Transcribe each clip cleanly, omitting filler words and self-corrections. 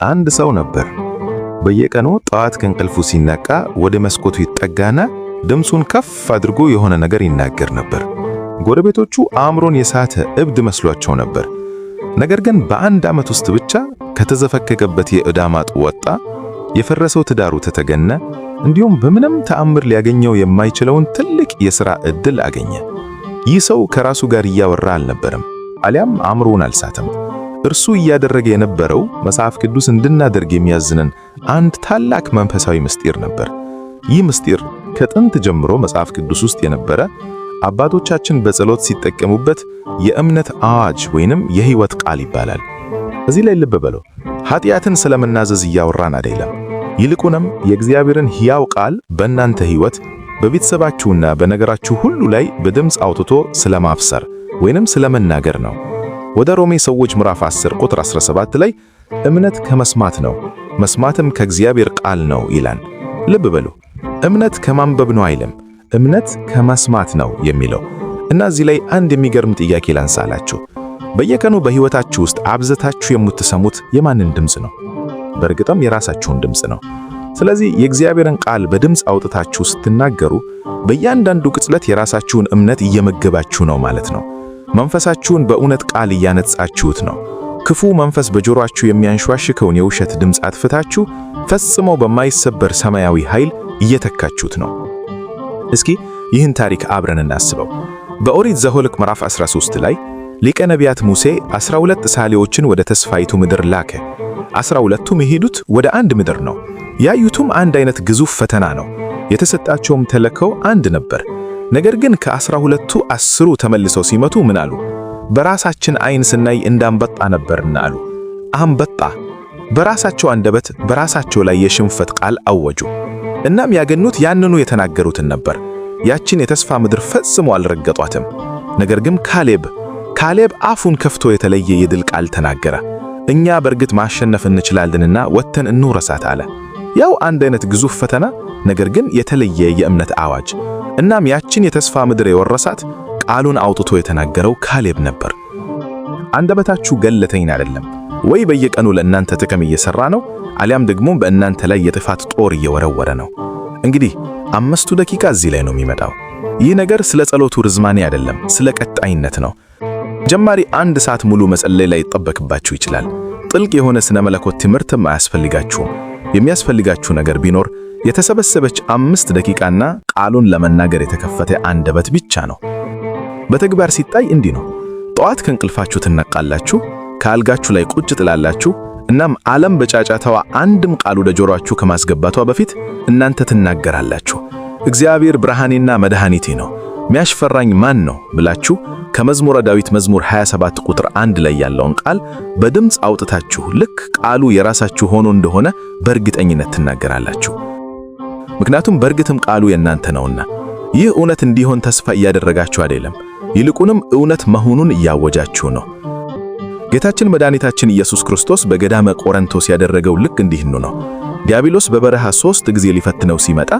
አንድ ሰው ነበር። በየቀኑ ጠዋት ከእንቅልፉ ሲነቃ ወደ መስኮቱ ይጠጋና ድምፁን ከፍ አድርጎ የሆነ ነገር ይናገር ነበር። ጎረቤቶቹ አእምሮን የሳተ እብድ መስሏቸው ነበር። ነገር ግን በአንድ ዓመት ውስጥ ብቻ ከተዘፈከገበት የዕዳ ማጥ ወጣ፣ የፈረሰው ትዳሩ ተተገነ፣ እንዲሁም በምንም ተአምር ሊያገኘው የማይችለውን ትልቅ የሥራ ዕድል አገኘ። ይህ ሰው ከራሱ ጋር እያወራ አልነበረም፣ አሊያም አእምሮውን አልሳተም። እርሱ እያደረገ የነበረው መጽሐፍ ቅዱስ እንድናደርግ የሚያዝንን አንድ ታላቅ መንፈሳዊ ምስጢር ነበር። ይህ ምስጢር ከጥንት ጀምሮ መጽሐፍ ቅዱስ ውስጥ የነበረ አባቶቻችን በጸሎት ሲጠቀሙበት የእምነት አዋጅ ወይንም የሕይወት ቃል ይባላል። እዚህ ላይ ልብ በለው፣ ኃጢአትን ስለመናዘዝ እያወራን አይደለም። ይልቁንም የእግዚአብሔርን ሕያው ቃል በእናንተ ሕይወት፣ በቤተሰባችሁና በነገራችሁ ሁሉ ላይ በድምፅ አውጥቶ ስለማፍሰር ወይንም ስለመናገር ነው። ወደ ሮሜ ሰዎች ምዕራፍ 10 ቁጥር 17 ላይ እምነት ከመስማት ነው፣ መስማትም ከእግዚአብሔር ቃል ነው ይላል። ልብ በሉ፣ እምነት ከማንበብ ነው አይልም፣ እምነት ከመስማት ነው የሚለው። እና እዚህ ላይ አንድ የሚገርም ጥያቄ ላንሳላችሁ። በየቀኑ በሕይወታችሁ ውስጥ አብዝታችሁ የምትሰሙት የማንን ድምፅ ነው? በእርግጥም የራሳችሁን ድምፅ ነው። ስለዚህ የእግዚአብሔርን ቃል በድምፅ አውጥታችሁ ስትናገሩ በእያንዳንዱ ቅጽበት የራሳችሁን እምነት እየመገባችሁ ነው ማለት ነው። መንፈሳችሁን በእውነት ቃል እያነጻችሁት ነው። ክፉ መንፈስ በጆሮአችሁ የሚያንሸዋሽከውን የውሸት ድምፅ አጥፍታችሁ ፈጽሞ በማይሰበር ሰማያዊ ኃይል እየተካችሁት ነው። እስኪ ይህን ታሪክ አብረን እናስበው። በኦሪት ዘኍልቍ ምዕራፍ 13 ላይ ሊቀ ነቢያት ሙሴ 12 ሰዓሊዎችን ወደ ተስፋይቱ ምድር ላከ። 12ቱም የሄዱት ወደ አንድ ምድር ነው። ያዩትም አንድ አይነት ግዙፍ ፈተና ነው። የተሰጣቸውም ተልእኮው አንድ ነበር። ነገር ግን ከ12ቱ 10ሩ ተመልሰው ሲመቱ ምን አሉ? በራሳችን ዓይን ስናይ እንዳንበጣ ነበርና አሉ። አንበጣ! በራሳቸው አንደበት በራሳቸው ላይ የሽንፈት ቃል አወጁ። እናም ያገኙት ያንኑ የተናገሩትን ነበር። ያችን የተስፋ ምድር ፈጽሞ አልረገጧትም። ነገር ግን ካሌብ አፉን ከፍቶ የተለየ የድል ቃል ተናገረ። እኛ በእርግጥ ማሸነፍ እንችላለንና ወጥተን እንውረሳት አለ። ያው አንድ አይነት ግዙፍ ፈተና፣ ነገር ግን የተለየ የእምነት አዋጅ። እናም ያችን የተስፋ ምድር የወረሳት ቃሉን አውጥቶ የተናገረው ካሌብ ነበር። አንደበታችሁ ገለተኝ አይደለም ወይ? በየቀኑ ለእናንተ ጥቅም እየሰራ ነው፣ አሊያም ደግሞ በእናንተ ላይ የጥፋት ጦር እየወረወረ ነው? እንግዲህ 5 ደቂቃ እዚህ ላይ ነው የሚመጣው። ይህ ነገር ስለ ጸሎቱ ርዝማኔ አይደለም፣ ስለ ቀጣይነት ነው። ጀማሪ 1 ሰዓት ሙሉ መጸለይ ላይ ይጠበቅባችሁ ይችላል። ጥልቅ የሆነ ስነ መለኮት ትምህርትም አያስፈልጋችሁም። የሚያስፈልጋችሁ ነገር ቢኖር የተሰበሰበች 5 ደቂቃና ቃሉን ለመናገር የተከፈተ አንደበት ብቻ ነው። በተግባር ሲታይ እንዲህ ነው። ጠዋት ከእንቅልፋችሁ ትነቃላችሁ፣ ከአልጋችሁ ላይ ቁጭ ትላላችሁ። እናም ዓለም በጫጫታዋ አንድም ቃል ወደ ጆሮአችሁ ከማስገባቷ በፊት እናንተ ትናገራላችሁ። እግዚአብሔር ብርሃኔና መድኃኒቴ ነው፣ ሚያስፈራኝ ማን ነው ብላችሁ ከመዝሙረ ዳዊት መዝሙር 27 ቁጥር 1 ላይ ያለውን ቃል በድምፅ አውጥታችሁ ልክ ቃሉ የራሳችሁ ሆኖ እንደሆነ በእርግጠኝነት ትናገራላችሁ። ምክንያቱም በእርግጥም ቃሉ የእናንተ ነውና። ይህ እውነት እንዲሆን ተስፋ እያደረጋችሁ አይደለም፣ ይልቁንም እውነት መሆኑን እያወጃችሁ ነው። ጌታችን መድኃኒታችን ኢየሱስ ክርስቶስ በገዳመ ቆሮንቶስ ያደረገው ልክ እንዲህ ነው። ዲያብሎስ በበረሃ 3 ጊዜ ሊፈትነው ሲመጣ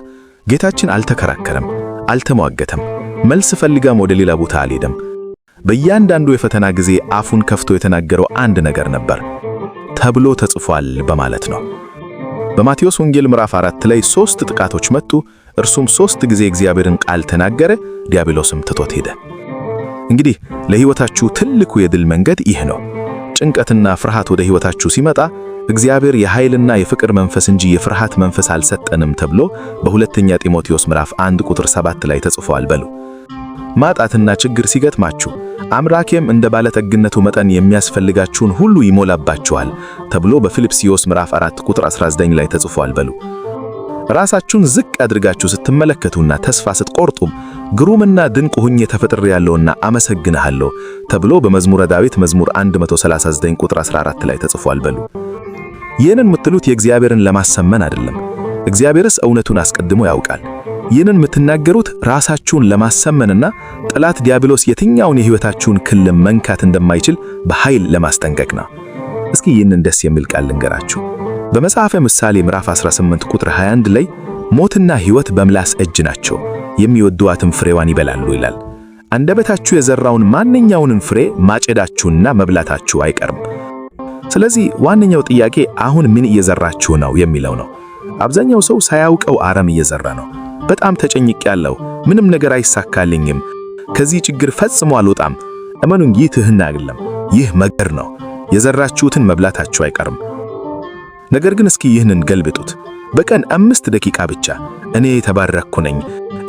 ጌታችን አልተከራከረም፣ አልተሟገተም፣ መልስ ፈልጋም ወደ ሌላ ቦታ አልሄደም። በእያንዳንዱ የፈተና ጊዜ አፉን ከፍቶ የተናገረው አንድ ነገር ነበር፣ ተብሎ ተጽፏል በማለት ነው። በማቴዎስ ወንጌል ምዕራፍ 4 ላይ 3 ጥቃቶች መጡ። እርሱም 3 ጊዜ እግዚአብሔርን ቃል ተናገረ፣ ዲያብሎስም ትቶት ሄደ። እንግዲህ ለሕይወታችሁ ትልቁ የድል መንገድ ይህ ነው። ጭንቀትና ፍርሃት ወደ ሕይወታችሁ ሲመጣ እግዚአብሔር የኃይልና የፍቅር መንፈስ እንጂ የፍርሃት መንፈስ አልሰጠንም ተብሎ በሁለተኛ ጢሞቴዎስ ምዕራፍ 1 ቁጥር 7 ላይ ተጽፏል በሉ። ማጣትና ችግር ሲገጥማችሁ አምላኬም እንደ ባለጠግነቱ መጠን የሚያስፈልጋችሁን ሁሉ ይሞላባችኋል ተብሎ በፊልጵስዩስ ምዕራፍ 4 ቁጥር 19 ላይ ተጽፏል በሉ። ራሳችሁን ዝቅ አድርጋችሁ ስትመለከቱና ተስፋ ስትቆርጡም ግሩምና ድንቅ ሆኜ ተፈጥሬያለሁና አመሰግንሃለሁ ተብሎ በመዝሙረ ዳዊት መዝሙር 139 ቁጥር 14 ላይ ተጽፏል በሉ። ይህንን የምትሉት የእግዚአብሔርን ለማሰመን አይደለም። እግዚአብሔርስ እውነቱን አስቀድሞ ያውቃል። ይህንን የምትናገሩት ራሳችሁን ለማሰመንና ጠላት ዲያብሎስ የትኛውን የሕይወታችሁን ክልል መንካት እንደማይችል በኃይል ለማስጠንቀቅ ነው። እስኪ ይህንን ደስ የሚል ቃል ልንገራችሁ። በመጽሐፈ ምሳሌ ምዕራፍ 18 ቁጥር 21 ላይ ሞትና ሕይወት በምላስ እጅ ናቸው፣ የሚወዱአትም ፍሬዋን ይበላሉ ይላል። አንደበታችሁ የዘራውን ማንኛውንም ፍሬ ማጨዳችሁና መብላታችሁ አይቀርም። ስለዚህ ዋነኛው ጥያቄ አሁን ምን እየዘራችሁ ነው የሚለው ነው። አብዛኛው ሰው ሳያውቀው አረም እየዘራ ነው። በጣም ተጨንቄያለሁ፣ ምንም ነገር አይሳካልኝም፣ ከዚህ ችግር ፈጽሞ አልወጣም። እመኑኝ፣ ይህ ትህትና አይደለም፣ ይህ መገር ነው። የዘራችሁትን መብላታችሁ አይቀርም። ነገር ግን እስኪ ይህንን ገልብጡት። በቀን 5 ደቂቃ ብቻ እኔ የተባረኩ ነኝ፣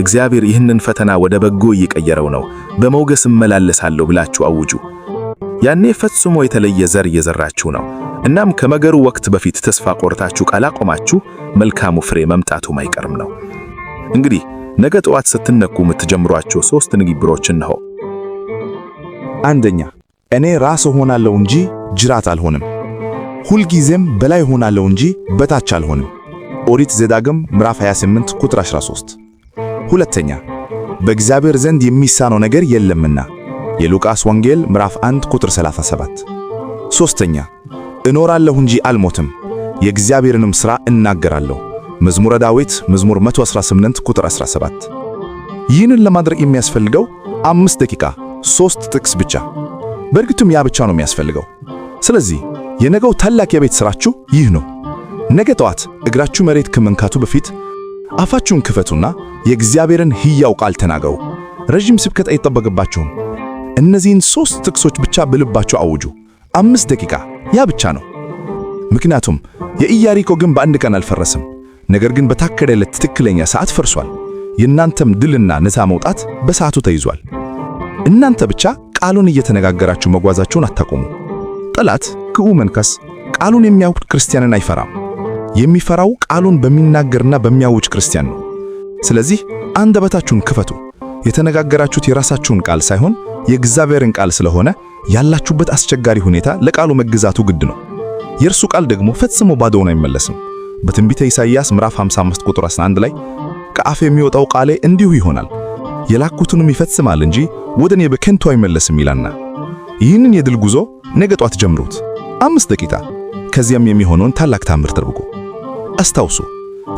እግዚአብሔር ይህንን ፈተና ወደ በጎ እየቀየረው ነው፣ በሞገስ እመላለሳለሁ ብላችሁ አውጁ። ያኔ ፈጽሞ የተለየ ዘር እየዘራችሁ ነው። እናም ከመገሩ ወቅት በፊት ተስፋ ቆርታችሁ ካላቆማችሁ መልካሙ ፍሬ መምጣቱም አይቀርም ነው። እንግዲህ ነገ ጠዋት ስትነቁ የምትጀምሯቸው 3 ንግግሮችን ነው። አንደኛ፣ እኔ ራስ ሆናለሁ እንጂ ጅራት አልሆንም። ሁልጊዜም በላይ ሆናለሁ እንጂ በታች አልሆንም። ኦሪት ዘዳግም ምዕራፍ 28 ቁጥር 13። ሁለተኛ፣ በእግዚአብሔር ዘንድ የሚሳነው ነገር የለምና የሉቃስ ወንጌል ምዕራፍ 1 ቁጥር 37። ሶስተኛ፣ እኖራለሁ እንጂ አልሞትም፣ የእግዚአብሔርንም ሥራ እናገራለሁ። መዝሙረ ዳዊት መዝሙር 118 ቁጥር 17። ይህንን ለማድረግ የሚያስፈልገው 5 ደቂቃ 3 ጥቅስ ብቻ። በእርግጥም ያ ብቻ ነው የሚያስፈልገው። ስለዚህ የነገው ታላቅ የቤት ሥራችሁ ይህ ነው። ነገ ጠዋት እግራችሁ መሬት ከመንካቱ በፊት አፋችሁን ክፈቱና የእግዚአብሔርን ሕያው ቃል ተናገሩ። ረጅም ስብከት አይጠበቅባችሁም። እነዚህን 3 ጥቅሶች ብቻ በልባችሁ አውጁ። 5 ደቂቃ፣ ያ ብቻ ነው። ምክንያቱም የኢያሪኮ ግንብ በአንድ ቀን አልፈረሰም፣ ነገር ግን በታቀደለት ትክክለኛ ሰዓት ፈርሷል። የእናንተም ድልና ነፃ መውጣት በሰዓቱ ተይዟል። እናንተ ብቻ ቃሉን እየተነጋገራችሁ መጓዛችሁን አታቆሙ። ጠላት ክፉ መንፈስ ቃሉን የሚያውቅ ክርስቲያንን አይፈራም። የሚፈራው ቃሉን በሚናገርና በሚያውጅ ክርስቲያን ነው። ስለዚህ አንደበታችሁን ክፈቱ። የተነጋገራችሁት የራሳችሁን ቃል ሳይሆን የእግዚአብሔርን ቃል ስለሆነ ያላችሁበት አስቸጋሪ ሁኔታ ለቃሉ መግዛቱ ግድ ነው። የእርሱ ቃል ደግሞ ፈጽሞ ባዶውን አይመለስም። በትንቢተ ኢሳይያስ ምዕራፍ 55 ቁጥር 11 ላይ ከአፌ የሚወጣው ቃሌ እንዲሁ ይሆናል፣ የላኩትንም ይፈጽማል እንጂ ወደ እኔ በከንቱ አይመለስም ይላልና። ይህንን የድል ጉዞ ነገ ጧት ጀምሩት። 5 ደቂቃ፣ ከዚያም የሚሆነውን ታላቅ ታምር ጠብቁ። አስታውሱ፣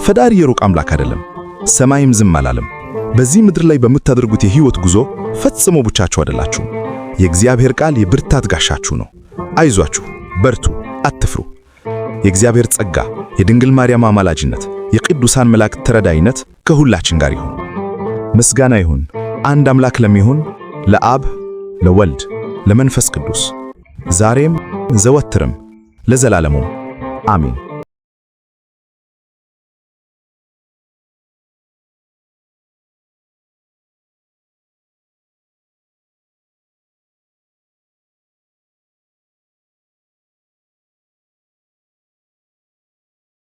ፈጣሪ የሩቅ አምላክ አይደለም፣ ሰማይም ዝም አላለም። በዚህ ምድር ላይ በምታደርጉት የሕይወት ጉዞ ፈጽሞ ብቻችሁ አይደላችሁም። የእግዚአብሔር ቃል የብርታት ጋሻችሁ ነው። አይዟችሁ፣ በርቱ፣ አትፍሩ። የእግዚአብሔር ጸጋ፣ የድንግል ማርያም አማላጅነት፣ የቅዱሳን መላእክት ተረዳይነት ከሁላችን ጋር ይሁን። ምስጋና ይሁን አንድ አምላክ ለሚሆን ለአብ ለወልድ ለመንፈስ ቅዱስ ዛሬም ዘወትርም ለዘላለሙ አሜን።